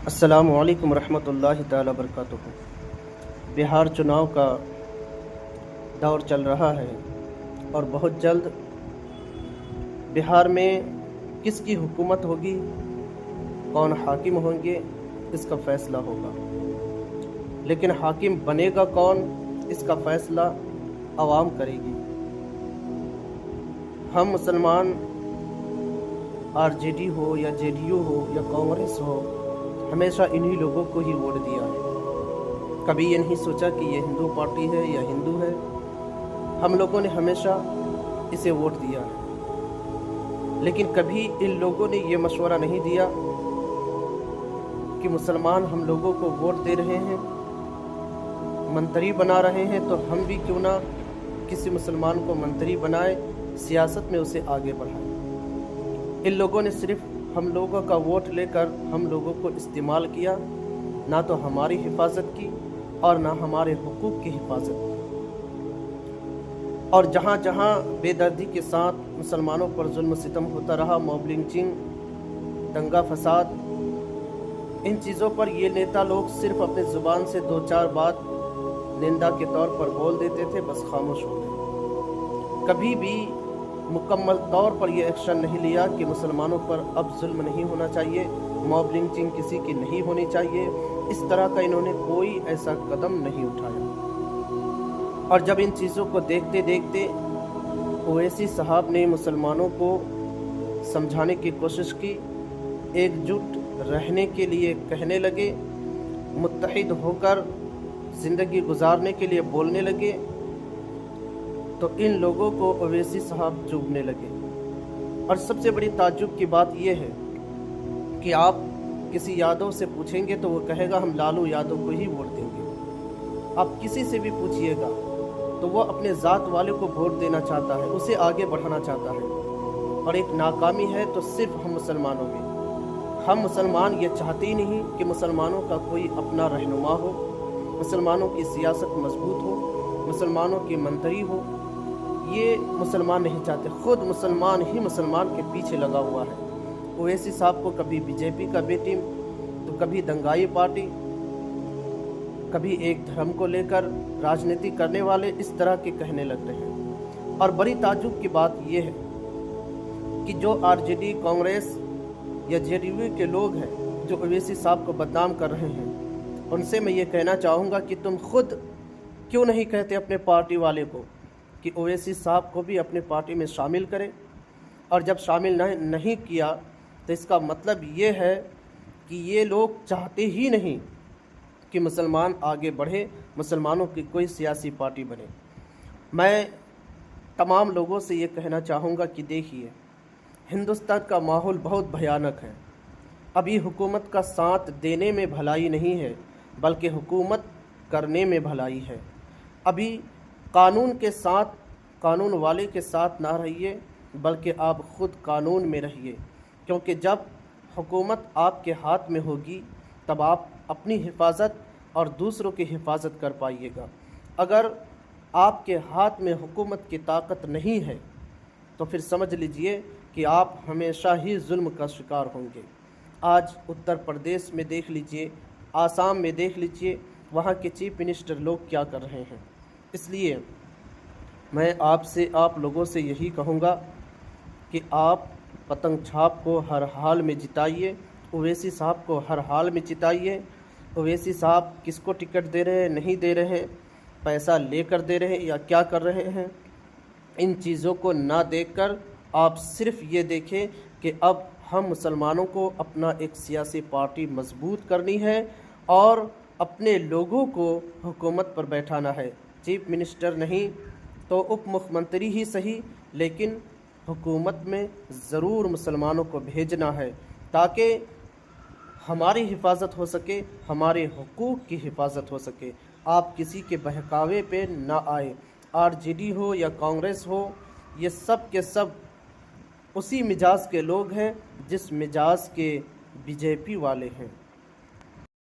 السلام علیکم ورحمۃ اللہ تعالی وبرکاتہ۔ بہار چناؤ کا دور چل رہا ہے اور بہت جلد بہار میں کس کی حکومت ہوگی، کون حاکم ہوں گے، اس کا فیصلہ ہوگا۔ لیکن حاکم بنے گا کون، اس کا فیصلہ عوام کرے گی۔ ہم مسلمان RJD ہو یا JDU ہو یا کانگریس ہو، ہمیشہ انہی لوگوں کو ہی ووٹ دیا ہے۔ کبھی یہ نہیں سوچا کہ یہ ہندو پارٹی ہے یا ہندو ہے، ہم لوگوں نے ہمیشہ اسے ووٹ دیا ہے۔ لیکن کبھی ان لوگوں نے یہ مشورہ نہیں دیا کہ مسلمان ہم لوگوں کو ووٹ دے رہے ہیں، منتری بنا رہے ہیں، تو ہم بھی کیوں نہ کسی مسلمان کو منتری بنائے، سیاست میں اسے آگے بڑھائے۔ ان لوگوں نے صرف ہم لوگوں کا ووٹ لے کر ہم لوگوں کو استعمال کیا، نہ تو ہماری حفاظت کی اور نہ ہمارے حقوق کی حفاظت کی۔ اور جہاں جہاں بے دردی کے ساتھ مسلمانوں پر ظلم و ستم ہوتا رہا، موب لنچنگ، دنگا فساد، ان چیزوں پر یہ نیتا لوگ صرف اپنے زبان سے دو چار بات نندا کے طور پر بول دیتے تھے، بس خاموش ہو گئے۔ کبھی بھی مکمل طور پر یہ ایکشن نہیں لیا کہ مسلمانوں پر اب ظلم نہیں ہونا چاہیے، موب لنچنگ کسی کی نہیں ہونی چاہیے، اس طرح کا انہوں نے کوئی ایسا قدم نہیں اٹھایا۔ اور جب ان چیزوں کو دیکھتے دیکھتے اویسی صاحب نے مسلمانوں کو سمجھانے کی کوشش کی، ایک جٹ رہنے کے لیے کہنے لگے، متحد ہو کر زندگی گزارنے کے لیے بولنے لگے، تو ان لوگوں کو اویسی صاحب چبھنے لگے۔ اور سب سے بڑی تعجب کی بات یہ ہے کہ آپ کسی یادو سے پوچھیں گے تو وہ کہے گا ہم لالو یادو کو ہی ووٹ دیں گے۔ آپ کسی سے بھی پوچھئے گا تو وہ اپنے ذات والے کو ووٹ دینا چاہتا ہے، اسے آگے بڑھانا چاہتا ہے۔ اور ایک ناکامی ہے تو صرف ہم مسلمانوں میں۔ ہم مسلمان یہ چاہتے ہی نہیں کہ مسلمانوں کا کوئی اپنا رہنما ہو، مسلمانوں کی سیاست مضبوط ہو، مسلمانوں کی منتری ہو، یہ مسلمان نہیں چاہتے۔ خود مسلمان ہی مسلمان کے پیچھے لگا ہوا ہے۔ اویسی صاحب کو کبھی BJP کا بی ٹیم، تو کبھی دنگائی پارٹی، کبھی ایک دھرم کو لے کر راجنیتی کرنے والے اس طرح کے کہنے لگ رہے ہیں۔ اور بڑی تعجب کی بات یہ ہے کہ جو RJD، کانگریس یا JDU کے لوگ ہیں جو اویسی صاحب کو بدنام کر رہے ہیں، ان سے میں یہ کہنا چاہوں گا کہ تم خود کیوں نہیں کہتے اپنے پارٹی والے کو کہ اویسی صاحب کو بھی اپنے پارٹی میں شامل کرے؟ اور جب شامل نہیں کیا تو اس کا مطلب یہ ہے کہ یہ لوگ چاہتے ہی نہیں کہ مسلمان آگے بڑھے، مسلمانوں کی کوئی سیاسی پارٹی بنے۔ میں تمام لوگوں سے یہ کہنا چاہوں گا کہ دیکھیے، ہندوستان کا ماحول بہت بھیانک ہے۔ ابھی حکومت کا ساتھ دینے میں بھلائی نہیں ہے، بلکہ حکومت کرنے میں بھلائی ہے۔ ابھی قانون کے ساتھ، قانون والے کے ساتھ نہ رہیے، بلکہ آپ خود قانون میں رہیے، کیونکہ جب حکومت آپ کے ہاتھ میں ہوگی تب آپ اپنی حفاظت اور دوسروں کی حفاظت کر پائیے گا۔ اگر آپ کے ہاتھ میں حکومت کی طاقت نہیں ہے تو پھر سمجھ لیجئے کہ آپ ہمیشہ ہی ظلم کا شکار ہوں گے۔ آج اتر پردیش میں دیکھ لیجئے، آسام میں دیکھ لیجئے، وہاں کے چیف منسٹر لوگ کیا کر رہے ہیں۔ اس لیے میں آپ لوگوں سے یہی کہوں گا کہ آپ پتنگ چھاپ کو ہر حال میں جتائیے، اویسی صاحب کو ہر حال میں جتائیے۔ اویسی صاحب کس کو ٹکٹ دے رہے ہیں، نہیں دے رہے ہیں، پیسہ لے کر دے رہے ہیں یا کیا کر رہے ہیں، ان چیزوں کو نہ دیکھ کر آپ صرف یہ دیکھیں کہ اب ہم مسلمانوں کو اپنا ایک سیاسی پارٹی مضبوط کرنی ہے اور اپنے لوگوں کو حکومت پر بیٹھانا ہے۔ چیف منسٹر نہیں تو اپ مکھ منتری ہی صحیح، لیکن حکومت میں ضرور مسلمانوں کو بھیجنا ہے تاکہ ہماری حفاظت ہو سکے، ہمارے حقوق کی حفاظت ہو سکے۔ آپ کسی کے بہکاوے پہ نہ آئے۔ RJD ہو یا کانگریس ہو، یہ سب کے سب اسی مزاج کے لوگ ہیں جس مزاج کے BJP والے ہیں۔